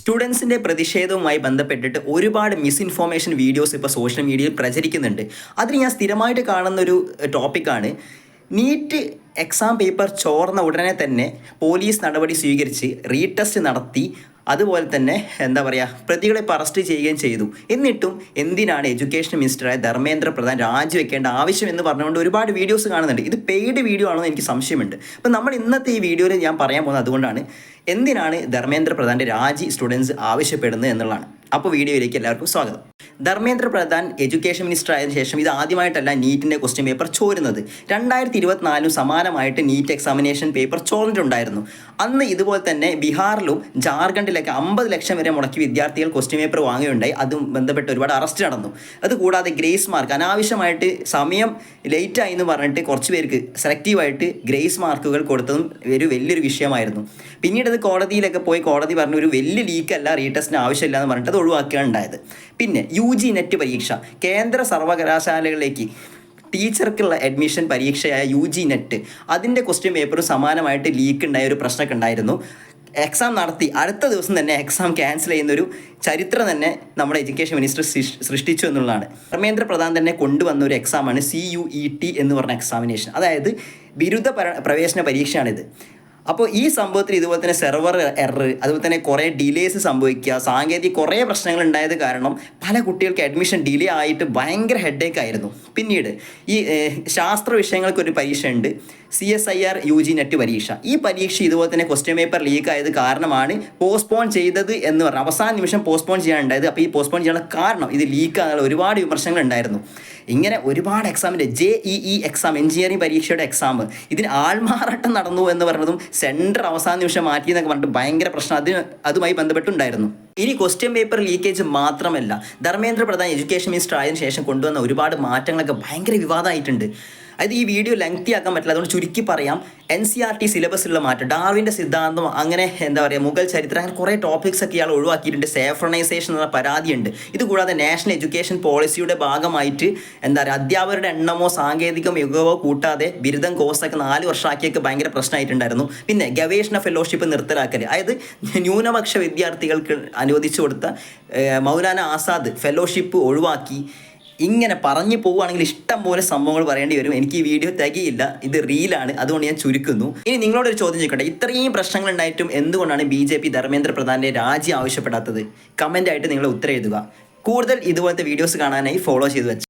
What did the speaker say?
സ്റ്റുഡൻസിൻ്റെ പ്രതിഷേധവുമായി ബന്ധപ്പെട്ടിട്ട് ഒരുപാട് മിസ്ഇൻഫോർമേഷൻ വീഡിയോസ് ഇപ്പോൾ സോഷ്യൽ മീഡിയയിൽ പ്രചരിക്കുന്നുണ്ട്. അതിൽ ഞാൻ സ്ഥിരമായിട്ട് കാണുന്നൊരു ടോപ്പിക്കാണ് നീറ്റ് എക്സാം പേപ്പർ ചോർന്ന ഉടനെ തന്നെ പോലീസ് നടപടി സ്വീകരിച്ച് റീടെസ്റ്റ് നടത്തി അതുപോലെ തന്നെ എന്താ പറയുക പ്രതികളെ ഇപ്പോൾ അറസ്റ്റ് ചെയ്യുകയും ചെയ്തു. എന്നിട്ടും എന്തിനാണ് എഡ്യൂക്കേഷൻ മിനിസ്റ്ററായ ധർമ്മേന്ദ്ര പ്രധാൻ രാജിവെക്കേണ്ട ആവശ്യം എന്ന് പറഞ്ഞുകൊണ്ട് ഒരുപാട് വീഡിയോസ് കാണുന്നുണ്ട്. ഇത് പെയ്ഡ് വീഡിയോ ആണോ എന്ന് എനിക്ക് സംശയമുണ്ട്. അപ്പം നമ്മൾ ഇന്നത്തെ ഈ വീഡിയോയിൽ ഞാൻ പറയാൻ പോകുന്നത് അതുകൊണ്ടാണ് എന്തിനാണ് ധർമ്മേന്ദ്ര പ്രധാൻ്റെ രാജി സ്റ്റുഡൻസ് ആവശ്യപ്പെടുന്നത് എന്നുള്ളതാണ്. അപ്പോൾ വീഡിയോയിലേക്ക് എല്ലാവർക്കും സ്വാഗതം. ധർമ്മേന്ദ്ര പ്രധാൻ എഡ്യൂക്കേഷൻ മിനിസ്റ്റർ ആയതിനു ശേഷം ഇത് ആദ്യമായിട്ടല്ല നീറ്റിൻ്റെ ക്വസ്റ്റ്യൻ പേപ്പർ ചോരുന്നത്. 2024 സമാനമായിട്ട് നീറ്റ് എക്സാമിനേഷൻ പേപ്പർ ചോർന്നിട്ടുണ്ടായിരുന്നു. അന്ന് ഇതുപോലെ തന്നെ ബീഹാറിലും ജാർഖണ്ഡിലൊക്കെ 50 ലക്ഷം വരെ മുടക്കി വിദ്യാർത്ഥികൾ ക്വസ്റ്റ്യൻ പേപ്പർ വാങ്ങുകയുണ്ടായി. അതും ബന്ധപ്പെട്ട് ഒരുപാട് അറസ്റ്റ് നടന്നു. അതുകൂടാതെ ഗ്രേസ് മാർക്ക് അനാവശ്യമായിട്ട് സമയം ലേറ്റായി എന്ന് പറഞ്ഞിട്ട് കുറച്ച് പേർക്ക് സെലക്റ്റീവായിട്ട് ഗ്രേസ് മാർക്കുകൾ കൊടുത്തതും വലിയൊരു വിഷയമായിരുന്നു. പിന്നീട് അത് കോടതിയിലൊക്കെ പോയി കോടതി പറഞ്ഞു ഒരു വലിയ ലീക്കല്ല, റീടെസ്റ്റിന് ആവശ്യമില്ല എന്ന് പറഞ്ഞിട്ട് അത് ഒഴിവാക്കുകയാണ് ഉണ്ടായത്. പിന്നെ UG നെറ്റ് പരീക്ഷ കേന്ദ്ര സർവകലാശാലകളിലേക്ക് ടീച്ചർക്കുള്ള അഡ്മിഷൻ പരീക്ഷയായ UG നെറ്റ് അതിൻ്റെ ക്വസ്റ്റ്യൻ പേപ്പറും സമാനമായിട്ട് ലീക്ക് ഉണ്ടായ ഒരു പ്രശ്നമൊക്കെ ഉണ്ടായിരുന്നു. എക്സാം നടത്തി അടുത്ത ദിവസം തന്നെ എക്സാം ക്യാൻസൽ ചെയ്യുന്നൊരു ചരിത്രം തന്നെ നമ്മുടെ എഡ്യൂക്കേഷൻ മിനിസ്റ്റർ സൃഷ്ടിച്ചു എന്നുള്ളതാണ്. ധർമ്മേന്ദ്ര പ്രധാൻ തന്നെ കൊണ്ടുവന്ന ഒരു എക്സാമാണ് CUET എന്ന് പറഞ്ഞ എക്സാമിനേഷൻ. അതായത് ബിരുദ പ്രവേശന പരീക്ഷയാണിത്. അപ്പോൾ ഈ സംഭവത്തിൽ ഇതുപോലെ തന്നെ സെർവർ എറർ, അതുപോലെ തന്നെ കുറേ ഡിലേസ് സംഭവിക്കുക, സാങ്കേതിക കുറേ പ്രശ്നങ്ങൾ ഉണ്ടായത് കാരണം പല കുട്ടികൾക്ക് അഡ്മിഷൻ ഡിലേ ആയിട്ട് ഭയങ്കര ഹെഡേക്ക് ആയിരുന്നു. പിന്നീട് ഈ ശാസ്ത്ര വിഷയങ്ങൾക്കൊരു പരീക്ഷ ഉണ്ട്, CSIR UG നെറ്റ് പരീക്ഷ. ഈ പരീക്ഷ ഇതുപോലെ തന്നെ ക്വസ്റ്റ്യൻ പേപ്പർ ലീക്ക് ആയത് കാരണമാണ് പോസ്റ്റ്പോൺ ചെയ്തത് എന്ന് പറഞ്ഞാൽ അവസാന നിമിഷം പോസ്റ്റ്പോൺ ചെയ്യാനുണ്ടായത്. അപ്പോൾ ഈ പോസ്റ്റ്പോൺ ചെയ്യാനുള്ള കാരണം ഇത് ലീക്ക് ആകാനുള്ള ഒരുപാട് വിമർശനങ്ങൾ ഉണ്ടായിരുന്നു. ഇങ്ങനെ ഒരുപാട് എക്സാമിൻ്റെ JEE എക്സാം എഞ്ചിനീയറിംഗ് പരീക്ഷയുടെ എക്സാം ഇതിന് ആൾമാറാട്ടം നടന്നു എന്ന് പറഞ്ഞതും സെൻറ്റർ അവസാന നിമിഷം മാറ്റി എന്നൊക്കെ പറഞ്ഞിട്ട് ഭയങ്കര പ്രശ്നം അതുമായി ബന്ധപ്പെട്ടുണ്ടായിരുന്നു. ഇനി ക്വസ്റ്റ്യൻ പേപ്പർ ലീക്കേജ് മാത്രമല്ല, ധർമ്മേന്ദ്ര പ്രധാൻ എഡ്യൂക്കേഷൻ മിനിസ്റ്റർ ആയതിനു ശേഷം കൊണ്ടുവന്ന ഒരുപാട് മാറ്റങ്ങളൊക്കെ ഭയങ്കര വിവാദമായിട്ടുണ്ട്. അത് ഈ വീഡിയോ ലെങ്തി ആക്കാൻ പറ്റില്ല, അതുകൊണ്ട് ചുരുക്കി പറയാം. NCERT സിലബസിലുള്ള മാറ്റം, ഡാർവിൻ്റെ സിദ്ധാന്തം, അങ്ങനെ എന്താ പറയുക മുഗൾ ചരിത്രം, അങ്ങനെ കുറേ ടോപ്പിക്സ് ഒക്കെ ഇയാൾ ഒഴിവാക്കിയിട്ടുണ്ട്. സേഫ്രണൈസേഷൻ എന്ന പരാതിയുണ്ട്. ഇതുകൂടാതെ നാഷണൽ എഡ്യൂക്കേഷൻ പോളിസിയുടെ ഭാഗമായിട്ട് എന്താ പറയുക അധ്യാപകരുടെ എണ്ണമോ സാങ്കേതിക മികവോ കൂട്ടാതെ ബിരുദം കോഴ്സൊക്കെ 4 വർഷമാക്കിയൊക്കെ ഭയങ്കര പ്രശ്നമായിട്ടുണ്ടായിരുന്നു. പിന്നെ ഗവേഷണ ഫെലോഷിപ്പ് നിർത്തലാക്കൽ, അതായത് ന്യൂനപക്ഷ വിദ്യാർത്ഥികൾക്ക് അനുവദിച്ചു കൊടുത്ത മൗലാന ആസാദ് ഫെലോഷിപ്പ് ഒഴിവാക്കി. ഇങ്ങനെ പറഞ്ഞു പോവുകയാണെങ്കിൽ ഇഷ്ടം പോലെ സംഭവങ്ങൾ പറയേണ്ടി വരും. എനിക്ക് ഈ വീഡിയോ തികയില്ല, ഇത് റീലാണ്, അതുകൊണ്ട് ഞാൻ ചുരുക്കുന്നു. ഇനി നിങ്ങളോടൊരു ചോദ്യം ചോദിക്കട്ടെ, ഇത്രയും പ്രശ്നങ്ങൾ ഉണ്ടായിട്ടും എന്തുകൊണ്ടാണ് BJP ധർമ്മേന്ദ്ര പ്രധാൻ്റെ രാജി ആവശ്യപ്പെടാത്തത്? കമൻ്റായിട്ട് നിങ്ങൾ ഉത്തരം എഴുതുക. കൂടുതൽ ഇതുപോലത്തെ വീഡിയോസ് കാണാനായി ഫോളോ ചെയ്ത് വെച്ചു.